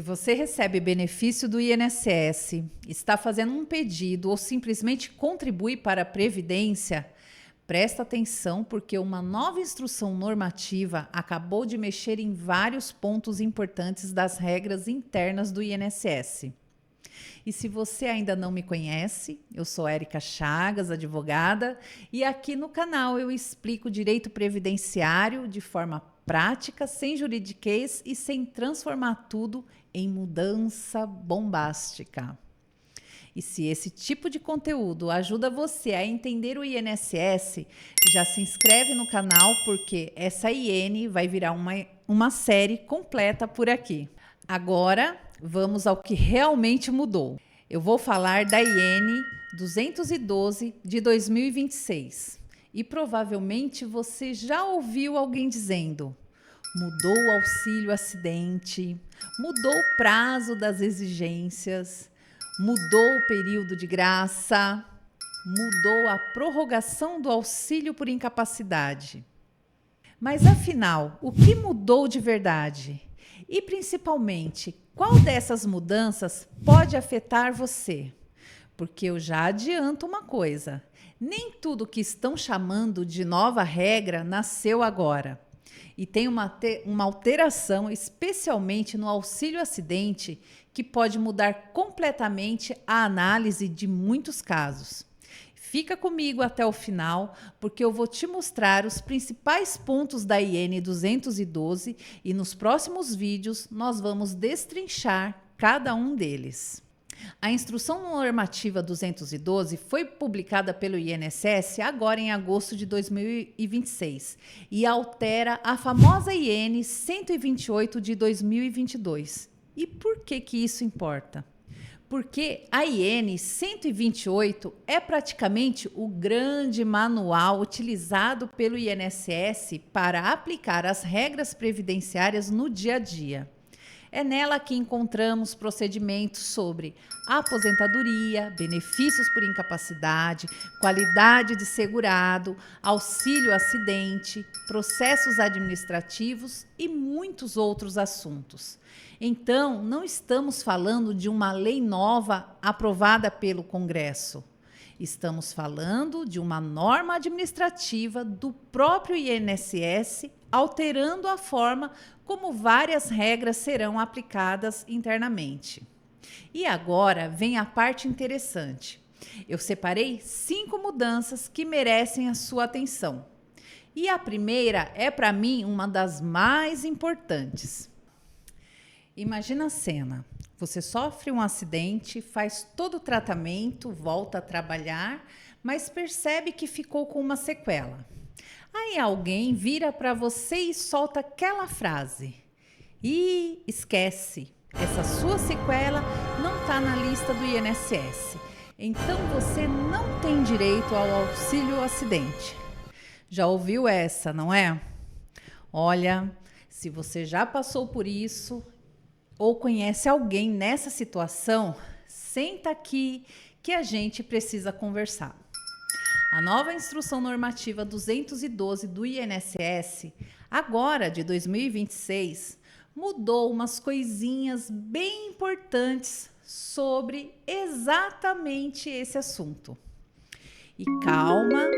você recebe benefício do INSS, está fazendo um pedido ou simplesmente contribui para a Previdência, presta atenção porque uma nova instrução normativa acabou de mexer em vários pontos importantes das regras internas do INSS. E se você ainda não me conhece, eu sou Érica Chagas, advogada, e aqui no canal eu explico direito previdenciário de forma prática, sem juridiquês e sem transformar tudo em mudança bombástica. E se esse tipo de conteúdo ajuda você a entender o INSS, já se inscreve no canal porque essa IN vai virar uma série completa por aqui. Agora, vamos ao que realmente mudou. Eu vou falar da IN 212 de 2026. E provavelmente você já ouviu alguém dizendo: mudou o auxílio acidente, mudou o prazo das exigências, mudou o período de graça, mudou a prorrogação do auxílio por incapacidade. Mas afinal, o que mudou de verdade? E principalmente, qual dessas mudanças pode afetar você? Porque eu já adianto uma coisa: nem tudo que estão chamando de nova regra nasceu agora. E tem uma alteração, especialmente no auxílio acidente, que pode mudar completamente a análise de muitos casos. Fica comigo até o final, porque eu vou te mostrar os principais pontos da IN 212 e nos próximos vídeos nós vamos destrinchar cada um deles. A Instrução Normativa 212 foi publicada pelo INSS agora em agosto de 2026 e altera a famosa IN 128 de 2022. E por que isso importa? Porque a IN 128 é praticamente o grande manual utilizado pelo INSS para aplicar as regras previdenciárias no dia a dia. É nela que encontramos procedimentos sobre aposentadoria, benefícios por incapacidade, qualidade de segurado, auxílio acidente, processos administrativos e muitos outros assuntos. Então, não estamos falando de uma lei nova aprovada pelo Congresso. Estamos falando de uma norma administrativa do próprio INSS, alterando a forma como várias regras serão aplicadas internamente. E agora vem a parte interessante. Eu separei 5 mudanças que merecem a sua atenção. E a primeira é, para mim, uma das mais importantes. Imagina a cena. Você sofre um acidente, faz todo o tratamento, volta a trabalhar, mas percebe que ficou com uma sequela. Aí alguém vira para você e solta aquela frase: "Ih, esquece, essa sua sequela não está na lista do INSS. Então você não tem direito ao auxílio acidente." Já ouviu essa, não é? Olha, se você já passou por isso ou conhece alguém nessa situação, senta aqui que a gente precisa conversar. A nova Instrução Normativa 212 do INSS, agora de 2026, mudou umas coisinhas bem importantes sobre exatamente esse assunto. E calma,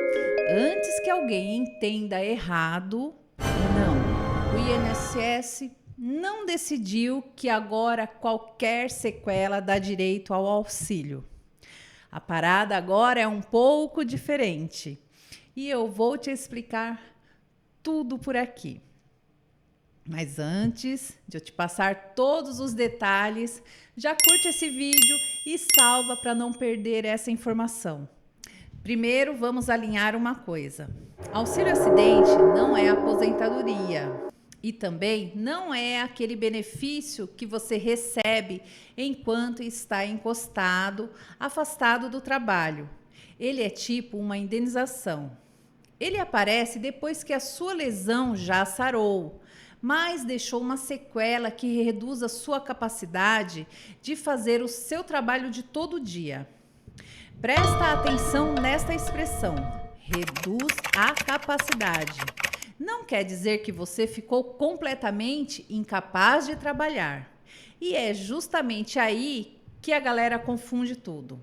antes que alguém entenda errado, não, o INSS não decidiu que agora qualquer sequela dá direito ao auxílio. A parada agora é um pouco diferente e eu vou te explicar tudo por aqui. Mas antes de eu te passar todos os detalhes, já curte esse vídeo e salva para não perder essa informação. Primeiro, vamos alinhar uma coisa. Auxílio acidente não é aposentadoria. E também não é aquele benefício que você recebe enquanto está encostado, afastado do trabalho. Ele é tipo uma indenização. Ele aparece depois que a sua lesão já sarou, mas deixou uma sequela que reduz a sua capacidade de fazer o seu trabalho de todo dia. Presta atenção nesta expressão: reduz a capacidade. Não quer dizer que você ficou completamente incapaz de trabalhar. E é justamente aí que a galera confunde tudo.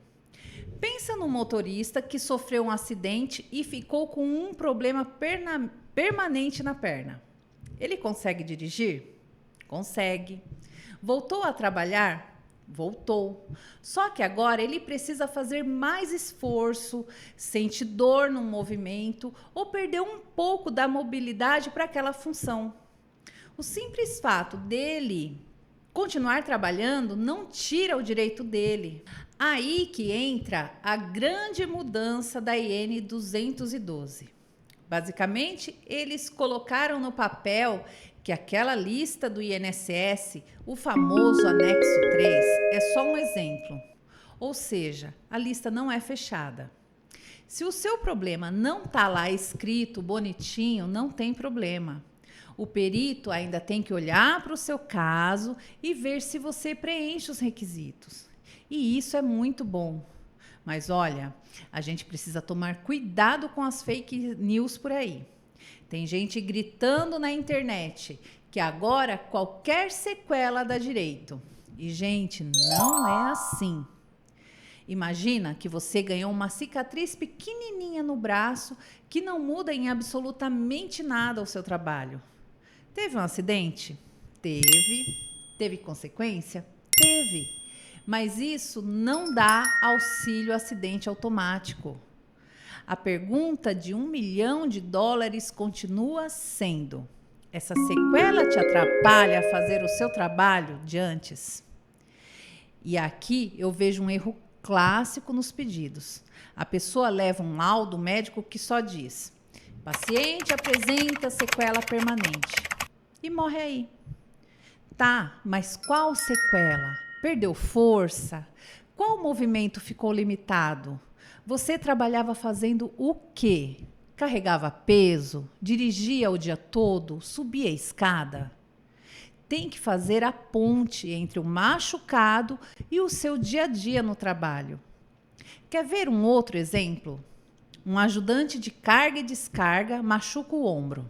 Pensa no motorista que sofreu um acidente e ficou com um problema permanente na perna. Ele consegue dirigir? Consegue. Voltou a trabalhar? Voltou. Só que agora ele precisa fazer mais esforço, sente dor no movimento ou perdeu um pouco da mobilidade para aquela função. O simples fato dele continuar trabalhando não tira o direito dele. Aí que entra a grande mudança da IN 212. Basicamente, eles colocaram no papel que aquela lista do INSS, o famoso anexo 3, é só um exemplo. Ou seja, a lista não é fechada. Se o seu problema não está lá escrito bonitinho, não tem problema. O perito ainda tem que olhar para o seu caso e ver se você preenche os requisitos. E isso é muito bom. Mas olha, a gente precisa tomar cuidado com as fake news por aí. Tem gente gritando na internet que agora qualquer sequela dá direito. E, gente, não é assim. Imagina que você ganhou uma cicatriz pequenininha no braço que não muda em absolutamente nada o seu trabalho. Teve um acidente? Teve. Teve consequência? Teve. Mas isso não dá auxílio acidente automático. A pergunta de $1 milhão continua sendo: essa sequela te atrapalha a fazer o seu trabalho de antes? E aqui eu vejo um erro clássico nos pedidos. A pessoa leva um laudo médico que só diz: paciente apresenta sequela permanente. E morre aí. Tá, mas qual sequela? Perdeu força? Qual movimento ficou limitado? Você trabalhava fazendo o quê? Carregava peso? Dirigia o dia todo? Subia a escada? Tem que fazer a ponte entre o machucado e o seu dia a dia no trabalho. Quer ver um outro exemplo? Um ajudante de carga e descarga machuca o ombro.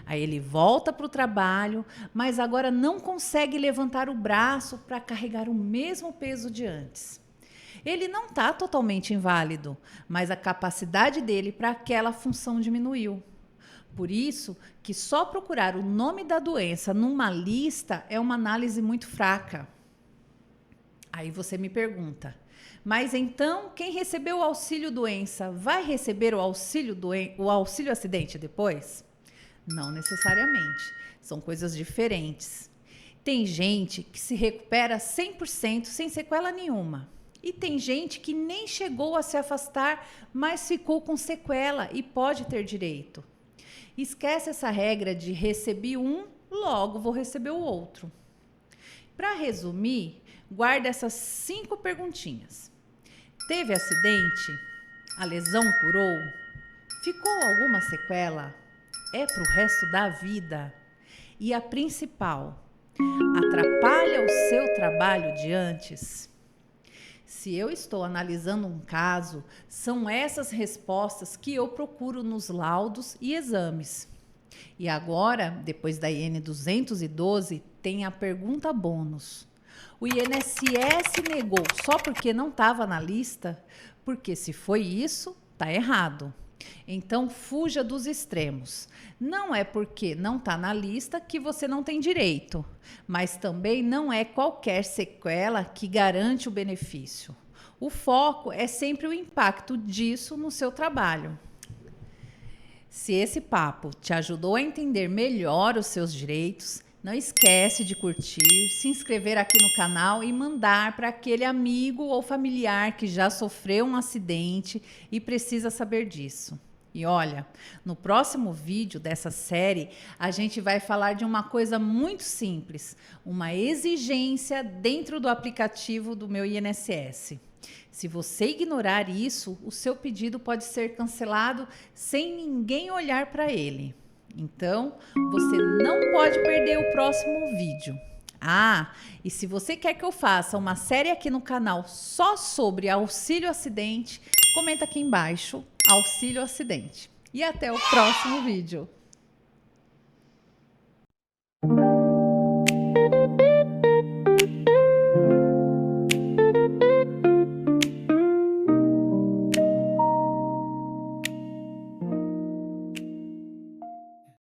Aí ele volta para o trabalho, mas agora não consegue levantar o braço para carregar o mesmo peso de antes. Ele não está totalmente inválido, mas a capacidade dele para aquela função diminuiu. Por isso que só procurar o nome da doença numa lista é uma análise muito fraca. Aí você me pergunta, mas então quem recebeu o auxílio doença vai receber o auxílio acidente depois? Não necessariamente, são coisas diferentes. Tem gente que se recupera 100% sem sequela nenhuma. E tem gente que nem chegou a se afastar, mas ficou com sequela e pode ter direito. Esquece essa regra de recebi um, logo vou receber o outro. Para resumir, guarda essas 5 perguntinhas. Teve acidente? A lesão curou? Ficou alguma sequela? É para o resto da vida. E a principal, atrapalha o seu trabalho de antes? Se eu estou analisando um caso, são essas respostas que eu procuro nos laudos e exames. E agora, depois da IN 212, tem a pergunta bônus. O INSS negou só porque não estava na lista? Porque se foi isso, está errado. Então, fuja dos extremos. Não é porque não está na lista que você não tem direito, mas também não é qualquer sequela que garante o benefício. O foco é sempre o impacto disso no seu trabalho. Se esse papo te ajudou a entender melhor os seus direitos, não esquece de curtir, se inscrever aqui no canal e mandar para aquele amigo ou familiar que já sofreu um acidente e precisa saber disso. E olha, no próximo vídeo dessa série, a gente vai falar de uma coisa muito simples, uma exigência dentro do aplicativo do meu INSS. Se você ignorar isso, o seu pedido pode ser cancelado sem ninguém olhar para ele. Então, você não pode perder o próximo vídeo. Ah, e se você quer que eu faça uma série aqui no canal só sobre auxílio acidente, comenta aqui embaixo, auxílio acidente. E até o próximo vídeo.